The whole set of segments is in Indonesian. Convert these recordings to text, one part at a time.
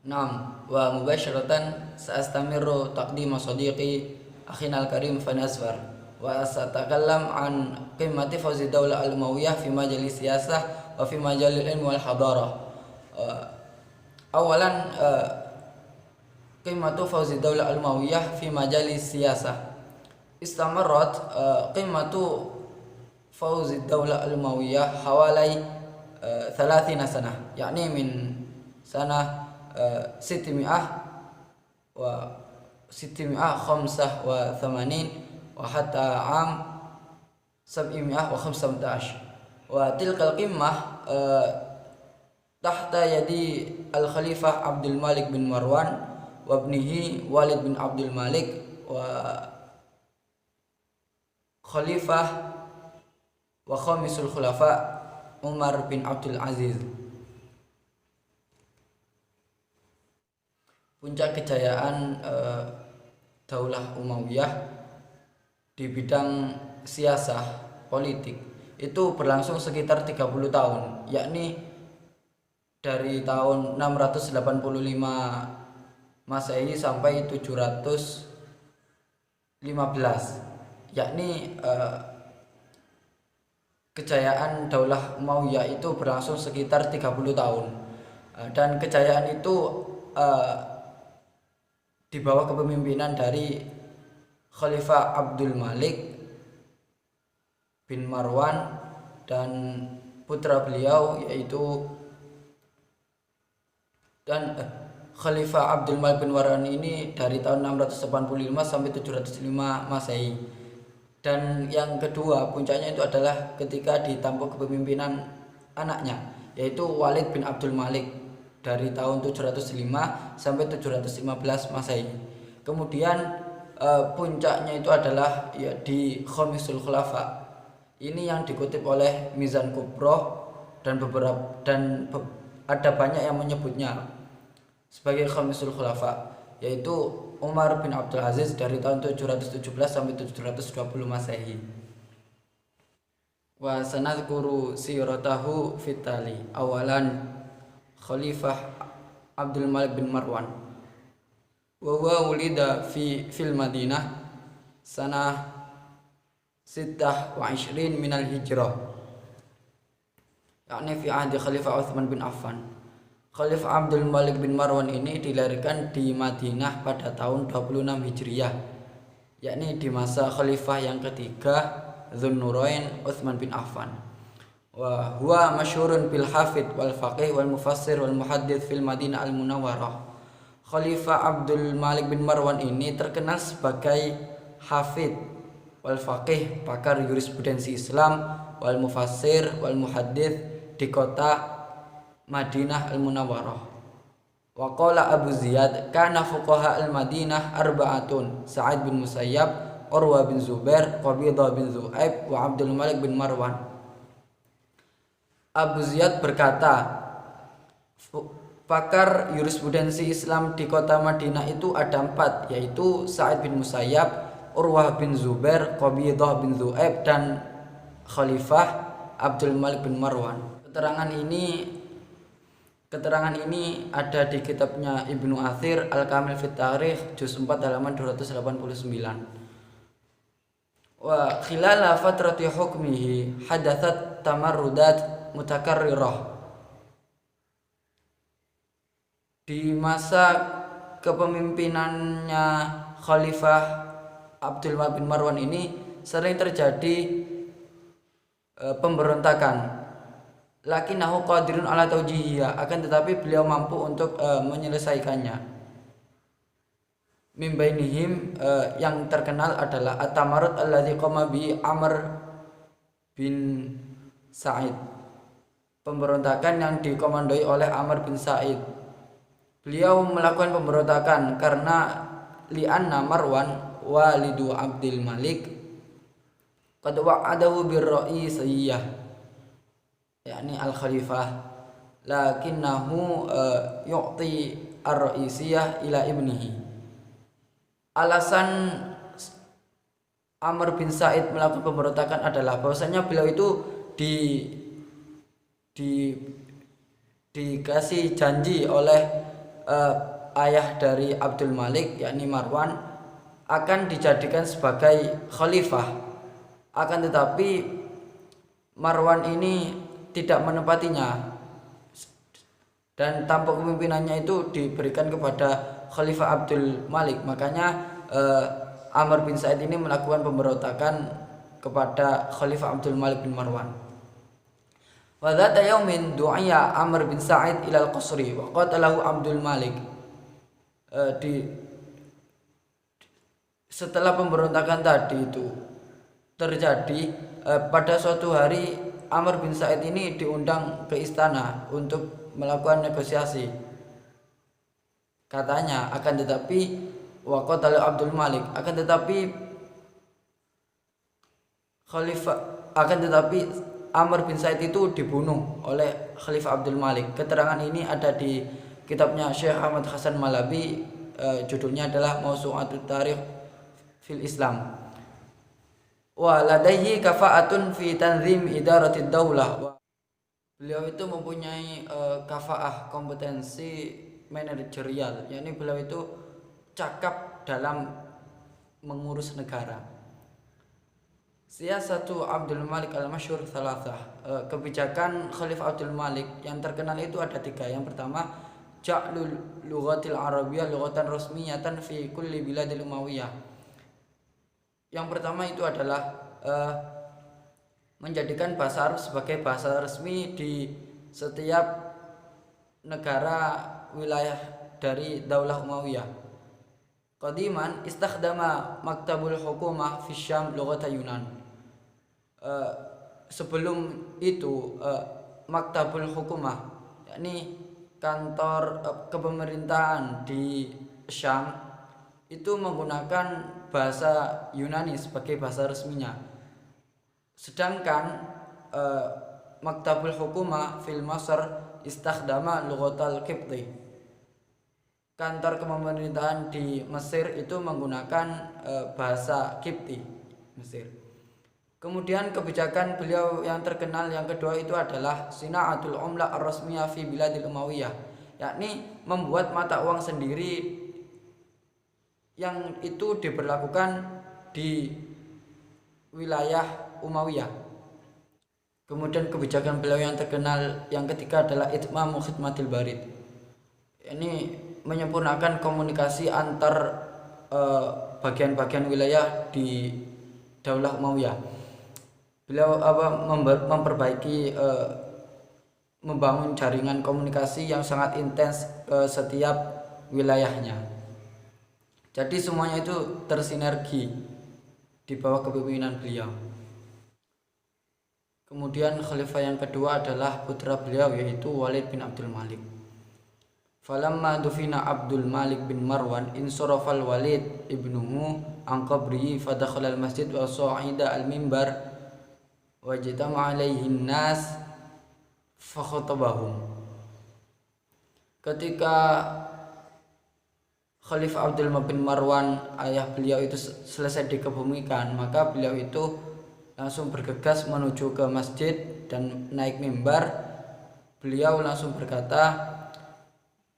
Naam, wa mubasharatan sa'astamiru taqdima sadiqi akhina al-karim Fani Asfar wa satakallam an qimmati fawzi dawla al-Umayyah fi majali siyasah wa fi majali ilmi wal hadarah. Awalan qimmatu fawzi dawla al-Umayyah fi majali siyasah. Istamarrat qimmatu fawzi dawla al-Umayyah hawalai 30 sanah, yakni min sanah 600 wa 685 wa hatta am 715 wa tilkal qimmah tahta yadi al-Khalifah Abdul Malik bin Marwan wa ibnihi Walid bin Abdul Malik wa Khalifah wa khamisul khulafa Umar bin Abdul Aziz. Puncak kejayaan Daulah Umayyah di bidang siasah politik itu berlangsung sekitar 30 tahun, yakni dari tahun 685 Masehi sampai 715, yakni kejayaan Daulah Umayyah itu berlangsung sekitar 30 tahun. Dan kejayaan itu di bawah kepemimpinan dari Khalifah Abdul Malik bin Marwan dan putra beliau yaitu Khalifah Abdul Malik bin Marwan ini dari tahun 685 sampai 705 Masehi. Dan yang kedua puncaknya itu adalah ketika ditampuk kepemimpinan anaknya yaitu Walid bin Abdul Malik dari tahun 705 sampai 715 Masehi. Kemudian puncaknya itu adalah ya di Khamisul Khulafa. Ini yang dikutip oleh Mizan Kubro dan ada banyak yang menyebutnya sebagai Khamisul Khulafa, yaitu Umar bin Abdul Aziz dari tahun 717 sampai 720 Masehi. Wa sanadhkuru siratahu fitali. Awalan Khalifah Abdul Malik bin Marwan wa huwa wulida fil Madinah sanah 26 minal hijrah, yakni fi ahdi Khalifah Utsman bin Affan. Khalifah Abdul Malik bin Marwan ini dilahirkan di Madinah pada tahun 26 Hijriyah, yakni di masa Khalifah yang ketiga Dzun-Nurain Utsman bin Affan. Wa huwa masyhurun bil hafidh wal faqih wal mufassir wal muhaddits fil Madinah al Munawwarah. Khalifah Abdul Malik bin Marwan ini terkenal sebagai hafidh wal faqih, pakar jurisprudensi Islam, wal mufassir wal muhaddits di kota Madinah al Munawwarah. Wa qala Abu Ziyad kana fuqaha al Madinah arba'atun: Sa'id bin Musayyab, Urwa bin Zubair, Qabidah bin Zu'aib wa Abdul Malik bin Marwan. Abu Ziyad berkata, pakar jurisprudensi Islam di kota Madinah itu ada 4, yaitu Sa'id bin Musayyab, Urwah bin Zubair, Qabidah bin Zu'aib, dan Khalifah Abdul Malik bin Marwan. Keterangan ini ada di kitabnya Ibnu Athir Al-Kamil fit Tarikh juz 4 halaman 289. Wa khilala fatrati hukmihi hadathat tamarrudat mutakarrirah. Di masa kepemimpinannya Khalifah Abdul Malik bin Marwan ini sering terjadi pemberontakan. Lakinnahu qadirun ala tawjihiyya, akan tetapi beliau mampu untuk menyelesaikannya. Min bainihim yang terkenal adalah at-tamarrud alladzi qama bi Amr bin Sa'id, pemberontakan yang dikomandoi oleh Amr bin Sa'id. Beliau melakukan pemberontakan karena li'anna Marwan walidu Abdul Malik qad wa'adahu bir-ra'iyyah, yakni al-khalifah, lakinnahu yu'ti ar-ra'iyyah ila ibnihi. Alasan Amr bin Sa'id melakukan pemberontakan adalah bahwasanya beliau itu dikasih janji oleh ayah dari Abdul Malik yakni Marwan akan dijadikan sebagai khalifah. Akan tetapi Marwan ini tidak menepatinya dan tampuk kepemimpinannya itu diberikan kepada Khalifah Abdul Malik. Makanya Amr bin Sa'id ini melakukan pemberontakan kepada Khalifah Abdul Malik bin Marwan. Wa dzata yaumin du'iya Amr bin Sa'id ila al-qasri wa qatalahu Abdul Malik. Setelah pemberontakan tadi itu terjadi, pada suatu hari Amr bin Sa'id ini diundang ke istana untuk melakukan negosiasi. Katanya akan tetapi waqatal Abdul Malik, akan tetapi Amr bin Sa'id itu dibunuh oleh Khalifah Abdul Malik. Keterangan ini ada di kitabnya Syekh Ahmad Hasan Malabi, judulnya adalah Mausu'atut Tarikh fil Islam. Wa ladaihi kafa'atun fi tanzim idaratid daulah. Beliau itu mempunyai kafaah, kompetensi manajerial, yakni beliau itu cakap dalam mengurus negara. Siyasatu Abdul Malik al-Masyhur thalathah. Kebijakan Khalifah Abdul Malik yang terkenal itu ada 3. Yang pertama, ja'lul lughatil arabiyyah lughatan rasmiyatan fi kulli biladil umayyah. Yang pertama itu adalah menjadikan bahasa Arab sebagai bahasa resmi di setiap negara wilayah dari Daulah Umayyah. Qadiman istakhdama Maktabul Hukumah fi Syam lughata Yunan. Sebelum itu Maktabul Hukumah, yakni kantor kepemerintahan di Syam itu menggunakan bahasa Yunani sebagai bahasa resminya. Sedangkan Maktabul Hukumah fil Masr istakhdama lughatal Qibti. Kantor kepemerintahan di Mesir itu menggunakan bahasa Qibti Mesir. Kemudian kebijakan beliau yang terkenal yang kedua itu adalah Sina'atul Umlah ar-Rasmiyah fi Biladil Umayyah, yakni membuat mata uang sendiri yang itu diberlakukan di wilayah Umayyah. Kemudian kebijakan beliau yang terkenal yang ketiga adalah Itmamu Khidmatil Barid. Ini menyempurnakan komunikasi antar bagian-bagian wilayah di Daulah Umayyah. Beliau memperbaiki membangun jaringan komunikasi yang sangat intens ke setiap wilayahnya. Jadi semuanya itu tersinergi di bawah kepemimpinan beliau. Kemudian khalifah yang kedua adalah putra beliau yaitu Walid bin Abdul Malik. Falamma dufina Abdul Malik bin Marwan insarafal Walid ibnuhu an qabrihi fadakhala al-masjid wa sa'ida al-mimbar wajtama alaihi an-nas fa khatabahum. Ketika Khalifah Abdul Malik bin Marwan ayah beliau itu selesai dikebumikan, maka beliau itu langsung bergegas menuju ke masjid dan naik mimbar. Beliau langsung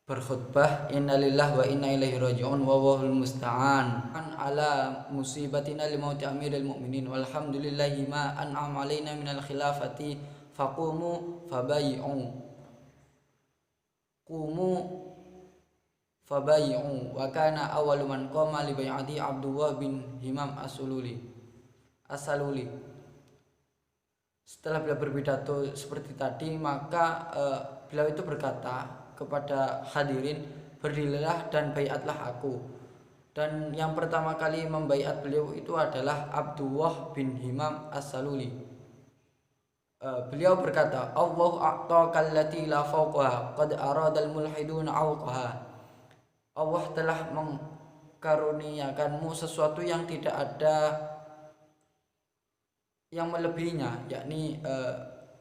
berkhutbah, innalillahi wa inna ilaihi raji'un wa wahul musta'an ala musibatina li mauti amiril mu'minin walhamdulillahi ma an'ama alaina minal khilafati faqumu fabayi'u wa kana awwalu man qama li bai'ati Abdullah bin Himam as-Saluli. Setelah beliau berpidato seperti tadi, maka beliau itu berkata kepada hadirin, berdirilah dan baiatlah aku. Dan yang pertama kali membaiat beliau itu adalah Abdullah bin Himam as-Saluli. Beliau berkata, Allahu a'taka allati la fawqaha qad aradal mulhiduna awqaha. Allah telah mengkaruniakanmu sesuatu yang tidak ada yang melebihinya, yakni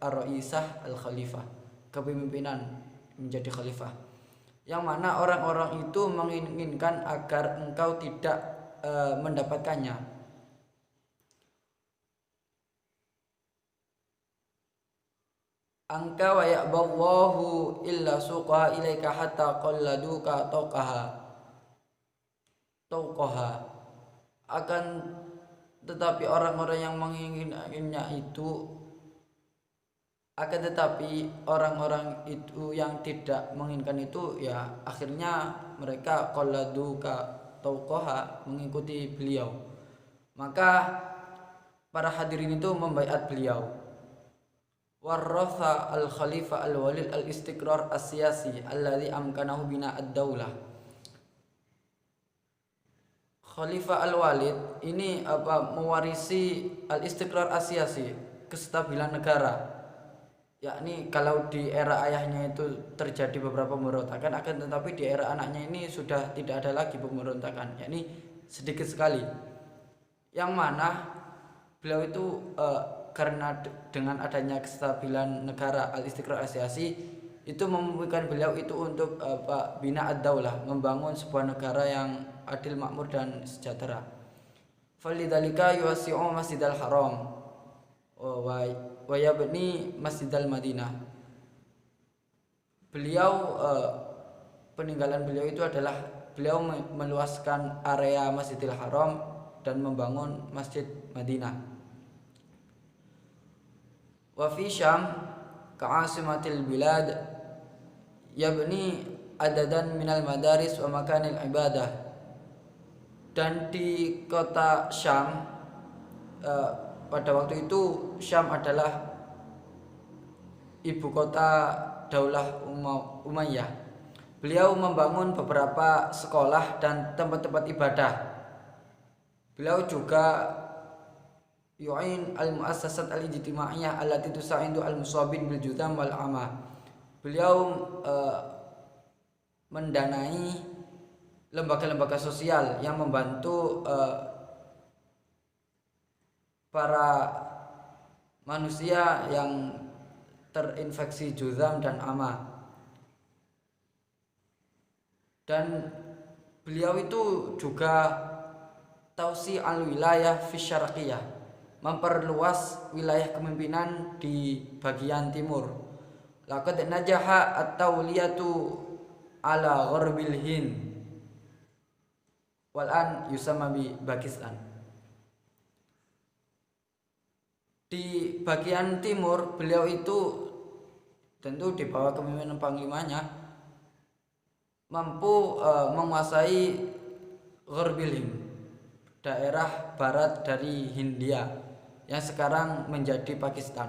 ar-raisah al-khalifah, kepemimpinan menjadi khalifah, yang mana orang-orang itu menginginkan agar engkau tidak mendapatkannya. angka wa ya'ballahu illa suqaha ilaika hatta qalladuka tauqaha. Akan tetapi orang-orang yang menginginkannya itu, akan tetapi orang-orang itu yang tidak menginginkan itu, ya akhirnya mereka qalladuka tauqaha, mengikuti beliau. Maka para hadirin itu membaiat beliau. Warratha al-khalifah al-walid al-istiqrar as-siyasi alladhi amkanahu bina ad-daulah. Khalifah al-walid ini mewarisi al-istiqrar as-siyasi, kestabilan negara. Yakni kalau di era ayahnya itu terjadi beberapa pemberontakan, akan tetapi di era anaknya ini sudah tidak ada lagi pemberontakan, yakni sedikit sekali. Yang mana beliau itu karena dengan adanya kestabilan negara al-istiqrar as-siyasi itu memungkinkan beliau itu untuk bina ad-daulah, membangun sebuah negara yang adil, makmur dan sejahtera. Falidzalika yuwasi'u Masjidal Haram wa yabni Masjidal Madinah. Beliau peninggalan beliau itu adalah beliau meluaskan area Masjidil Haram dan membangun Masjid Madinah. Wa fi Syam ka'asimatil bilad yabni adadan minal madaris wa makanil ibadah. Dan di kota Syam pada waktu itu Syam adalah ibu kota Daulah Umayyah. Beliau membangun beberapa sekolah dan tempat-tempat ibadah. Beliau juga yu'in al-muassasat al-ijtimaiyah allati tusa'idu al-musabin bil judam wal ama. Beliau mendanai lembaga-lembaga sosial yang membantu para manusia yang terinfeksi juzam dan ama. Dan beliau itu juga tausi al-wilayah fi syarqiyah, memperluas wilayah kepemimpinan di bagian timur. Laqad najaha at-tawliyatu ala gharbil Hind wal an yusamma bi Pakistan. Di bagian timur beliau itu tentu di bawah kepemimpinan panglimanya mampu menguasai Gharbil Hind, daerah barat dari Hindia yang sekarang menjadi Pakistan.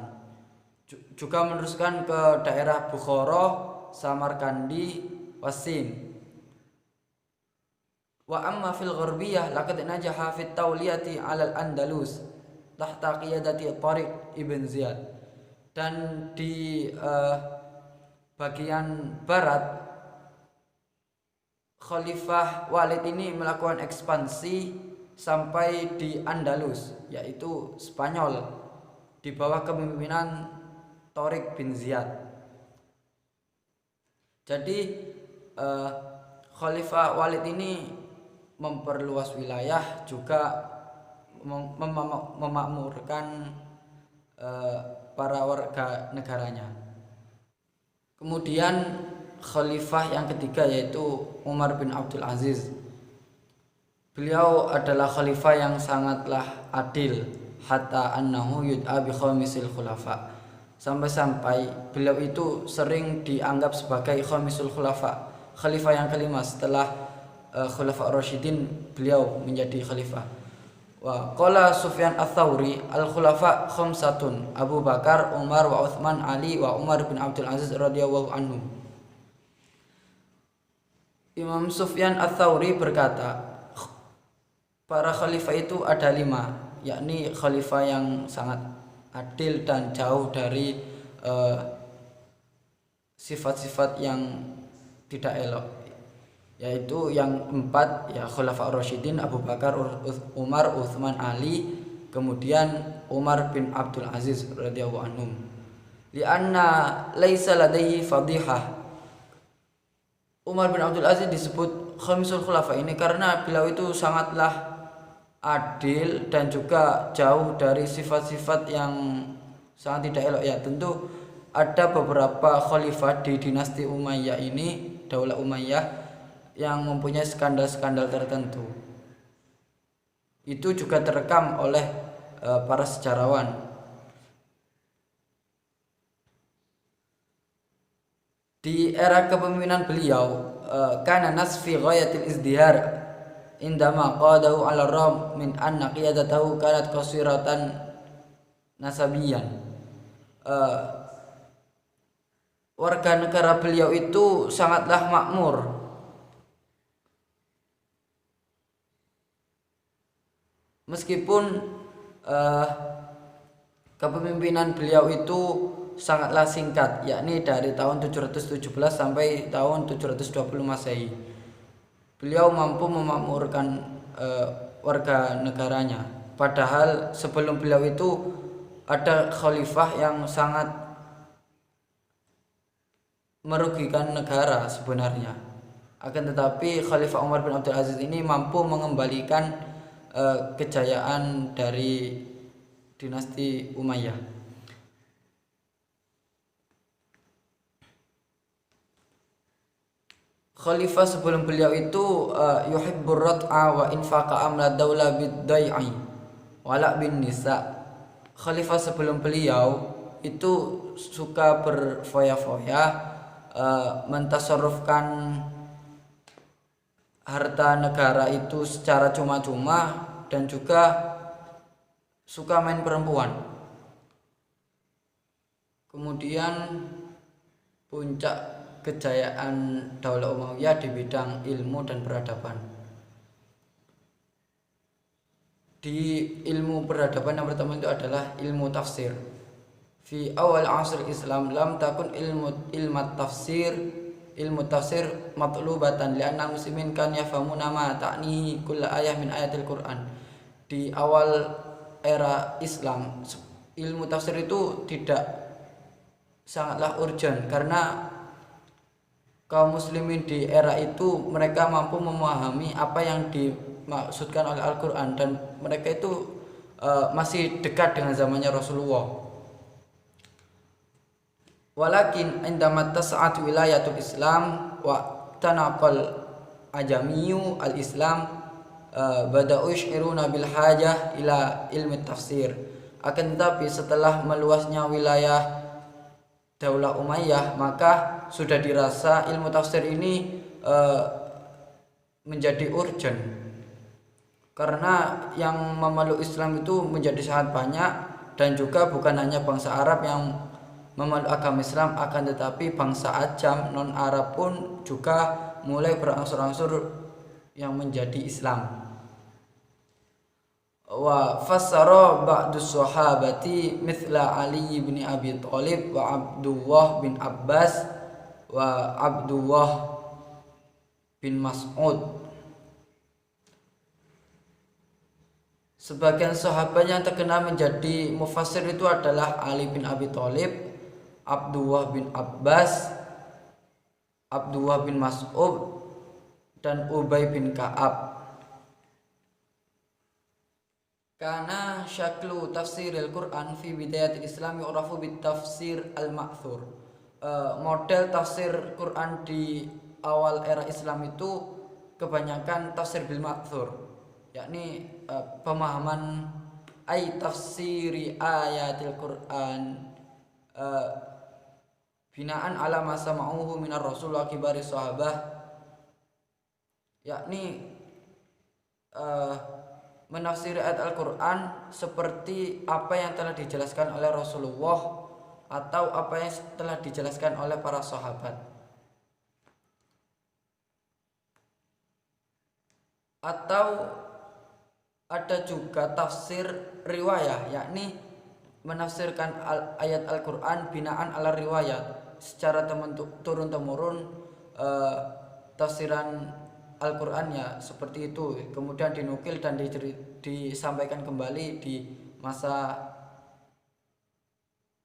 Juga meneruskan ke daerah Bukhara, Samarkandi, Wasin. Wa amma fil gharbiyah laqad najaha fit tawliyati 'alal Andalus tahta qiyadati Tariq Ibn Ziyad. Dan di bagian barat Khalifah Walid ini melakukan ekspansi sampai di Andalus, yaitu Spanyol, di bawah kepemimpinan Tariq bin Ziyad. Jadi Khalifah Walid ini memperluas wilayah, juga memakmurkan para warga negaranya. Kemudian Khalifah yang ketiga yaitu Umar bin Abdul Aziz. Beliau adalah khalifah yang sangatlah adil, hatta annahu yud'a bi khamisil khulafa. Sampai-sampai beliau itu sering dianggap sebagai khamisul khulafa, khalifah yang kelima setelah Khulafa Rasyidin beliau menjadi khalifah. Wa qala Sufyan ats-Tsauri al-khulafa khamsatun, Abu Bakar, Umar, wa Utsman, Ali, wa Umar bin Abdul Aziz radhiyallahu anhum. Imam Sufyan ats-Tsauri berkata, para khalifah itu ada 5, yakni khalifah yang sangat adil dan jauh dari sifat-sifat yang tidak elok, yaitu yang 4 ya Khulafa Rasyidin, Abu Bakar, Umar, Utsman, Ali, kemudian Umar bin Abdul Aziz radhiyallahu anhum. Lianna laisa ladaihi fadhihah. Umar bin Abdul Aziz disebut khamisul khulafa ini karena beliau itu sangatlah adil dan juga jauh dari sifat-sifat yang sangat tidak elok. Ya tentu ada beberapa khalifah di dinasti Umayyah ini, Daulah Umayyah, yang mempunyai skandal-skandal tertentu. Itu juga terekam oleh para sejarawan. Di era kepemimpinan beliau, kana nas fi ghayatil izdihar indama qadahu ala ram min anna qiyadatahu kanat qasiratan nasabiyan. Warga negara beliau itu sangatlah makmur, meskipun kepemimpinan beliau itu sangatlah singkat, yakni dari tahun 717 sampai tahun 720 Masehi. Beliau mampu memakmurkan warga negaranya. Padahal sebelum beliau itu ada khalifah yang sangat merugikan negara sebenarnya. Akan tetapi Khalifah Umar bin Abdul Aziz ini mampu mengembalikan kejayaan dari dinasti Umayyah. Khalifah sebelum beliau itu yuhibbur rat'a wa infaqa amla daulah bid-dai'i wala bin nisa. Khalifah sebelum beliau itu suka berfoya-foya, mentasarrufkan harta negara itu secara cuma-cuma, dan juga suka main perempuan. Kemudian puncak kejayaan Daulah Umayyah di bidang ilmu dan peradaban. Di ilmu peradaban yang pertama itu adalah ilmu tafsir. Fi awal asr Islam lam takun ilmu tafsir matlubatan li'anna muslimin kan yafhamuna ma ta'nihi kull ayah min ayatil Quran. Di awal era Islam, ilmu tafsir itu sangatlah urgent, karena kaum muslimin di era itu mereka mampu memahami apa yang dimaksudkan oleh Al-Quran, dan mereka itu masih dekat dengan zamannya Rasulullah. Walakin indama tas'at wilayatul Islam wa tanaqal ajamiyu al-Islam bada'u yash'iruna bil hajah ila ilmi tafsir. Akan tetapi setelah meluasnya wilayah Daulah Umayyah, maka sudah dirasa ilmu tafsir ini menjadi urgent, karena yang memeluk Islam itu menjadi sangat banyak, dan juga bukan hanya bangsa Arab yang memeluk agama Islam, akan tetapi bangsa Ajam non Arab pun juga mulai berangsur-angsur yang menjadi Islam. Wa fassara ba'du sahabati mithla Ali bin Abi Thalib wa Abdullah bin Abbas wa Abdullah bin Mas'ud. Sebagian sahabat yang terkenal menjadi mufassir itu adalah Ali bin Abi Thalib, Abdullah bin Abbas, Abdullah bin Mas'ud, dan Ubay bin Ka'ab. Karena syaklu tafsiril Quran fi bidayatil Islam yu'rafu bit tafsir al-ma'thur. Model tafsir Quran di awal era Islam itu kebanyakan tafsir bil ma'thur, yakni pemahaman tafsiri ayatil Quran binaan ala masa ma'uhu minar rasul wa kibari sahabah, yakni menafsiri ayat Al-Quran seperti apa yang telah dijelaskan oleh Rasulullah atau apa yang telah dijelaskan oleh para sahabat. Atau ada juga tafsir riwayah, yakni menafsirkan ayat Al-Quran binaan ala riwayat, secara turun-temurun tafsiran Al-Qurannya seperti itu, kemudian dinukil dan disampaikan kembali di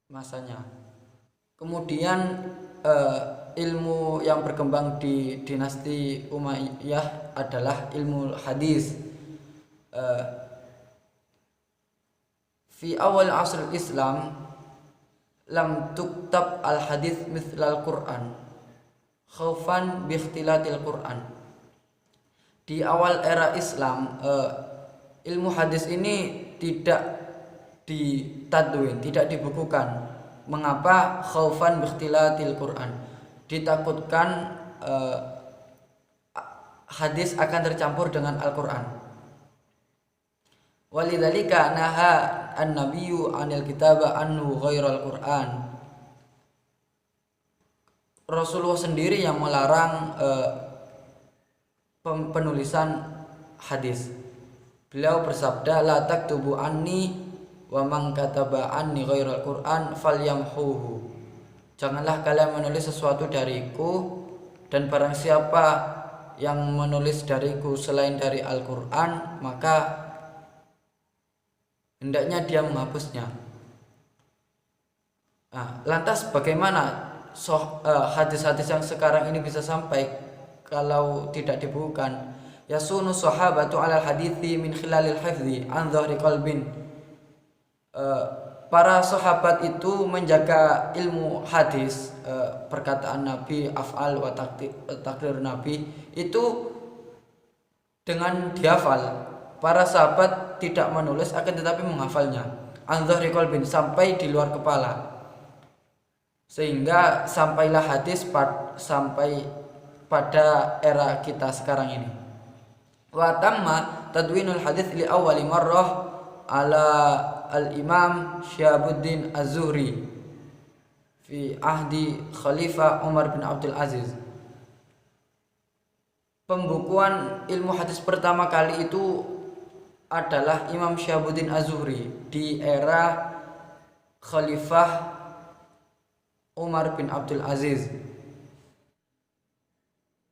masanya. Kemudian ilmu yang berkembang di dinasti Umayyah adalah ilmu hadis. Fi awal asr Islam lam tuktab al hadits mithlal Quran khaufan bi ikhtilatil Quran. Di awal era Islam ilmu hadis ini tidak ditadwin, tidak dibukukan. Mengapa? Khaufan bi ikhtilatil Quran. Ditakutkan hadis akan tercampur dengan Al-Qur'an. Walidzalika naha an-nabiyyu 'anil kitaba anhu ghairal Qur'an. Rasulullah sendiri yang melarang penulisan hadis. Beliau bersabda, la taktubu anni wa man kataba anni ghairal Qur'an falyamhuhu. Janganlah kalian menulis sesuatu dariku, dan barang siapa yang menulis dariku selain dari Al-Qur'an, maka hendaknya dia menghapusnya. Lantas bagaimana hadis-hadis yang sekarang ini bisa sampai kalau tidak dibukukan? Yasunu sahabatu alal hadithi min khilalil hifzi an dhahri qalbin. Para sahabat itu menjaga ilmu hadis, perkataan Nabi, af'al wa takdir Nabi itu dengan dihafal. Para sahabat tidak menulis akan tetapi menghafalnya, an dhahri qalbin, sampai di luar kepala, sehingga sampailah hadis sampai pada era kita sekarang ini. Wa tamma tadwinul hadits li awwali marrah ala al-Imam Syihabuddin Az-Zuhri fi ahdi Khalifah Umar bin Abdul Aziz. Pembukuan ilmu hadis pertama kali itu adalah Imam Syihabuddin Az-Zuhri di era Khalifah Umar bin Abdul Aziz.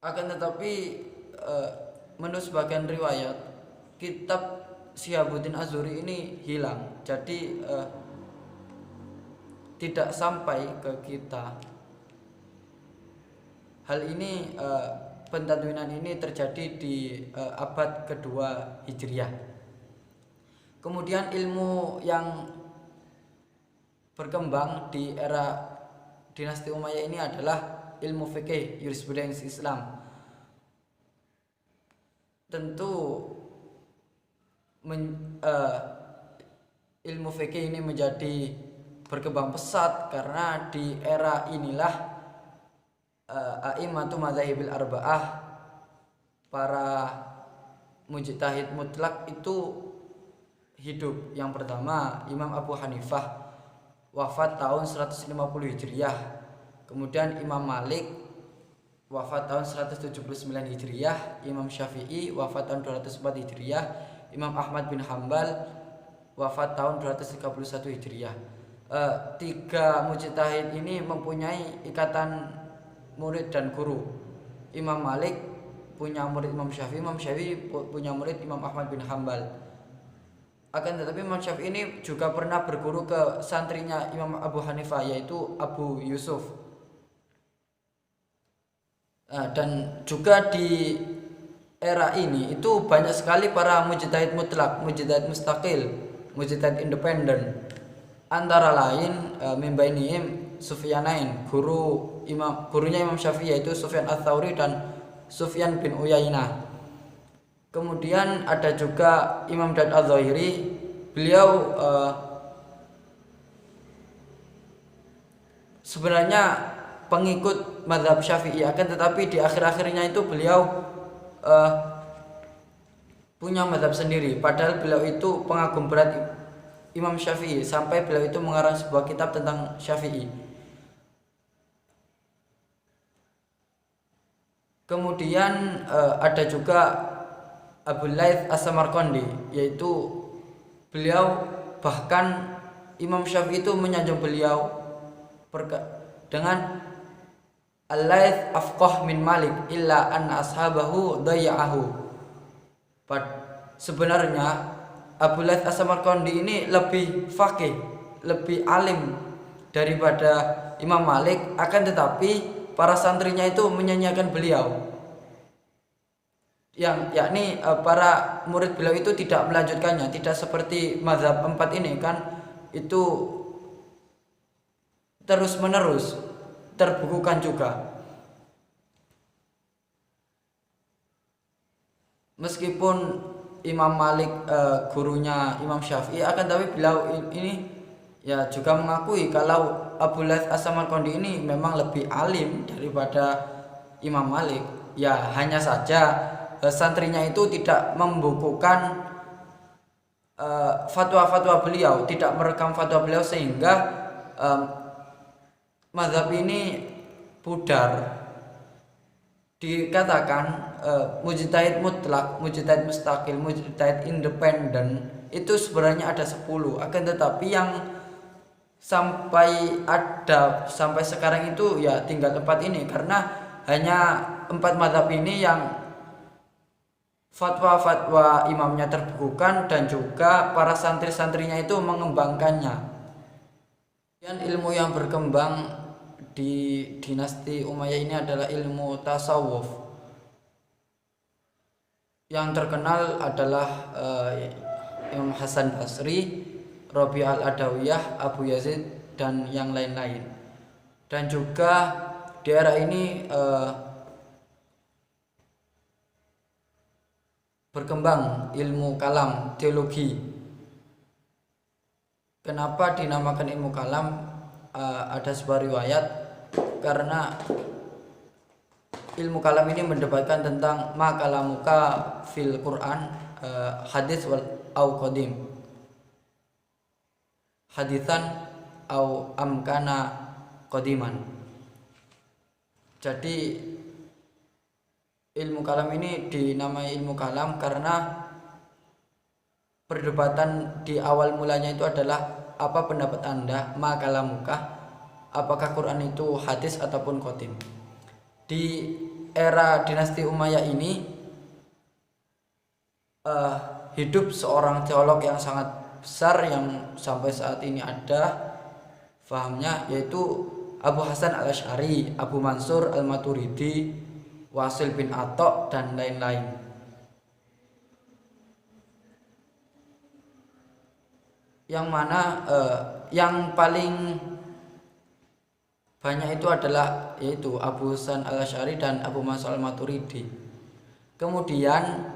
Akan tetapi menurut sebagian riwayat, kitab Syihabuddin Az-Zuhri ini hilang, jadi tidak sampai ke kita. Hal ini pentadwinan ini terjadi di abad kedua Hijriah. Kemudian ilmu yang berkembang di era dinasti Umayyah ini adalah ilmu fikih, jurisprudensi Islam. Tentu ilmu fikih ini menjadi berkembang pesat karena di era inilah a'immatu madzahibil arba'ah, para mujtahid mutlak itu hidup. Yang pertama Imam Abu Hanifah, wafat tahun 150 Hijriah. Kemudian Imam Malik, wafat tahun 179 Hijriah. Imam Syafi'i, wafat tahun 204 Hijriah. Imam Ahmad bin Hambal, wafat tahun 231 Hijriah. Tiga mujtahid ini mempunyai ikatan murid dan guru. Imam Malik punya murid Imam Syafi'i punya murid Imam Ahmad bin Hambal. Akan tetapi Imam Syafi'i ini juga pernah berguru ke santrinya Imam Abu Hanifah, yaitu Abu Yusuf. Dan juga di era ini itu banyak sekali para mujtahid mutlak, mujtahid mustaqil, mujtahid independen. Antara lain mimbainihim Sufyanain, gurunya Imam Syafi'i, yaitu Sufyan Ats-Tsauri dan Sufyan bin Uyainah. Kemudian ada juga Imam Daud Az-Zahiri. Beliau sebenarnya pengikut mazhab Syafi'i, akan tetapi di akhir-akhirnya itu beliau punya mazhab sendiri. Padahal beliau itu pengagum berat Imam Syafi'i, sampai beliau itu mengarang sebuah kitab tentang Syafi'i. Kemudian ada juga Abu Laits As-Samarqandi, yaitu beliau bahkan Imam Syafi'i itu menyanjung beliau dengan Al-Laits afqah min Malik illa an ashabahu dayya'ahu. Sebenarnya Abu Laits As-Samarqandi ini lebih faqih, lebih alim daripada Imam Malik, akan tetapi para santrinya itu menyanyiakan beliau, yakni para murid beliau itu tidak melanjutkannya, tidak seperti mazhab 4 ini kan, itu terus menerus terbukukan juga. Meskipun Imam Malik gurunya Imam Syafi'i, akan tapi beliau ini ya juga mengakui kalau Abu Laits As-Samarqandi ini memang lebih alim daripada Imam Malik. Ya hanya saja santrinya itu tidak membukukan fatwa-fatwa beliau, tidak merekam fatwa beliau, sehingga mazhab ini pudar. Dikatakan mujtahid mutlak, mujtahid mustaqil, mujtahid independen itu sebenarnya ada 10, akan tetapi yang sampai sekarang itu ya tinggal 4 ini, karena hanya 4 mazhab ini yang fatwa-fatwa imamnya terbukukan dan juga para santri-santrinya itu mengembangkannya. Dan ilmu yang berkembang di dinasti Umayyah ini adalah ilmu tasawuf. Yang terkenal adalah Imam Hasan Basri, Rabi' al-Adawiyah, Abu Yazid, dan yang lain-lain. Dan juga di era ini berkembang ilmu kalam, teologi. Kenapa dinamakan ilmu kalam? Ada sebuah riwayat, karena ilmu kalam ini mendebatkan tentang ma kalamuka fil Quran, hadis wal au qadim, hadisan au amkana qadiman. Jadi ilmu kalam ini dinamai ilmu kalam karena perdebatan di awal mulanya itu adalah apa pendapat Anda, ma kalamuka, apakah Quran itu hadis ataupun qadim. Di era dinasti Umayyah ini hidup seorang teolog yang sangat besar yang sampai saat ini ada fahamnya, yaitu Abu Hasan al-Asy'ari, Abu Mansur al-Maturidi, Wasil bin Atta, dan lain-lain. Yang mana yang paling banyak itu adalah yaitu Abu Hasan al-Asy'ari dan Abu Mansur al-Maturidi. Kemudian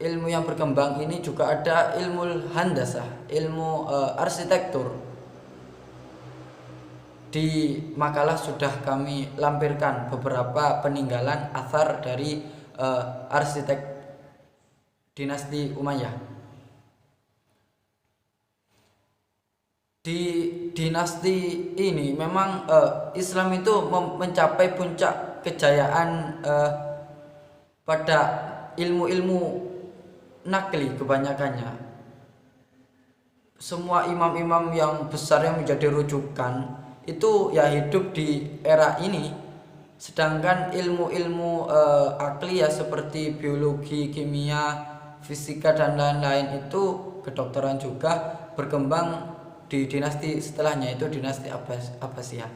ilmu yang berkembang ini juga ada ilmu handasah, ilmu arsitektur. Di makalah sudah kami lampirkan beberapa peninggalan athar dari arsitek dinasti Umayyah. Di dinasti ini memang Islam itu mencapai puncak kejayaan pada ilmu-ilmu nakli kebanyakannya. Semua imam-imam yang besar yang menjadi rujukan itu ya hidup di era ini, sedangkan ilmu-ilmu akli ya seperti biologi, kimia, fisika, dan lain-lain itu, kedokteran juga berkembang di dinasti setelahnya, itu dinasti Abbasiyah.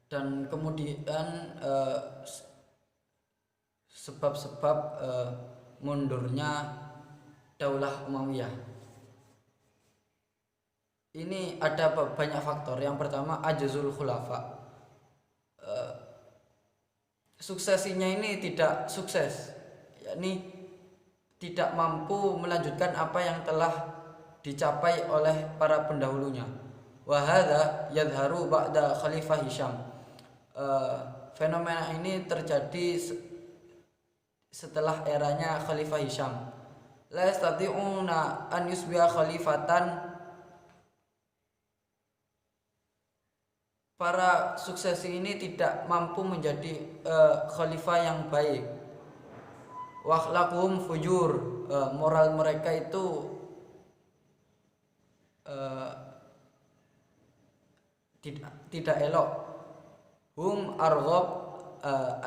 Dan kemudian sebab-sebab mundurnya Daulah Umayyah ini ada banyak faktor. Yang pertama, ajzul khulafa, suksesinya ini tidak sukses, yakni tidak mampu melanjutkan apa yang telah dicapai oleh para pendahulunya. Wa hadza yadharu ba'da Khalifah Hisham. Fenomena ini terjadi setelah eranya Khalifah Hisham. La yastati'una an yusbiha khalifatan. Para suksesi ini tidak mampu menjadi khalifah yang baik. Wa akhlaquhum fujur, moral mereka itu tidak elok. Hum arghab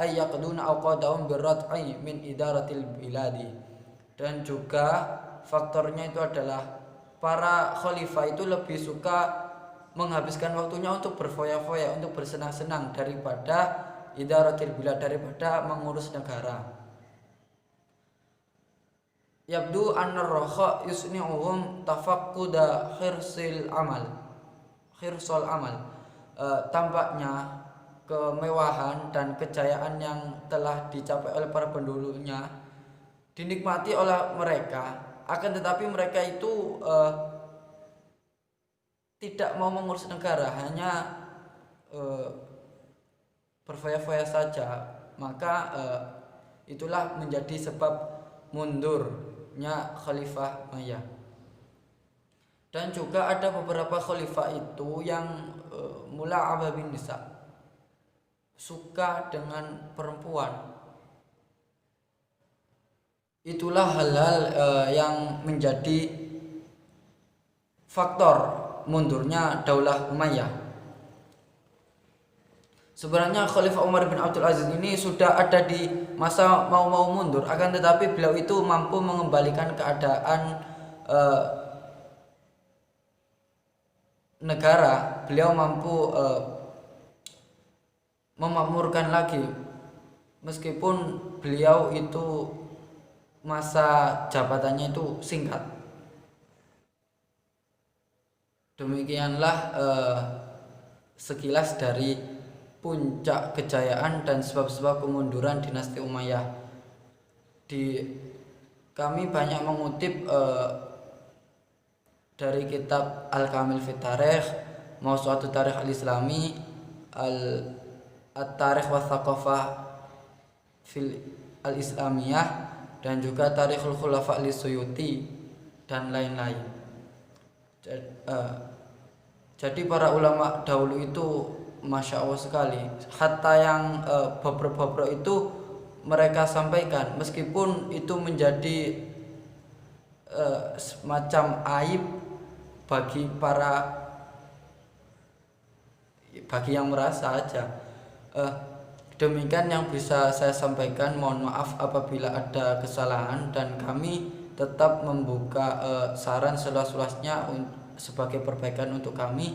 ayyaqduna awqadahum birrad'i min idaratil biladi. Dan juga faktornya itu adalah para khalifah itu lebih suka menghabiskan waktunya untuk berfoya-foya, untuk bersenang-senang, daripada idaratil bilad, daripada mengurus negara. yabdu anna ar-raha yusni'uhum tafaqquda khirsul amal. Tampaknya kemewahan dan kejayaan yang telah dicapai oleh para pendahulunya dinikmati oleh mereka, akan tetapi mereka itu tidak mau mengurus negara, hanya berfoya-foya saja. Maka itulah menjadi sebab mundurnya Khalifah Umayyah. Dan juga ada beberapa khalifah itu yang mula'abah bin nisa, suka dengan perempuan. Itulah hal-hal yang menjadi faktor mundurnya Daulah Umayyah. Sebenarnya Khalifah Umar bin Abdul Aziz ini sudah ada di masa mau mundur, akan tetapi beliau itu mampu mengembalikan keadaan negara. Beliau mampu memakmurkan lagi, meskipun beliau itu masa jabatannya itu singkat. Demikianlah sekilas dari puncak kejayaan dan sebab-sebab kemunduran dinasti Umayyah. Kami banyak mengutip dari kitab Al-Kamil fi Tarikh, Mawsu'atut Tarikh Al-Islami, At-Tarikh wa Thaqafah fil Al-Islamiyah, dan juga Tarikhul Khulafa Lisuyuti dan lain-lain. Jadi para ulama dahulu itu Masya Allah sekali. Hatta yang bobrok-bobrok itu mereka sampaikan, meskipun itu menjadi semacam aib bagi yang merasa aja. Demikian yang bisa saya sampaikan. Mohon maaf apabila ada kesalahan, dan kami tetap membuka saran seluas-luasnya sebagai perbaikan untuk kami.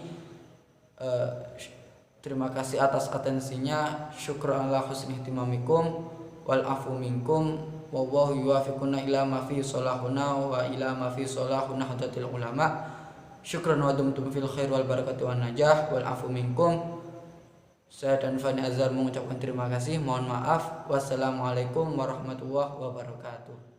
Terima kasih atas atensinya. Syukran ala husni ihtimamikum wal afu minkum. Wallahu yuwafiquna ila ma fi salahuna wa ila ma fi salahuna hadatil ulama. Syukran wa dumtum fil khair wal barakati wan najah wal afu minkum. Saya dan Fani Azhar mengucapkan terima kasih. Mohon maaf. Wassalamualaikum warahmatullahi wabarakatuh.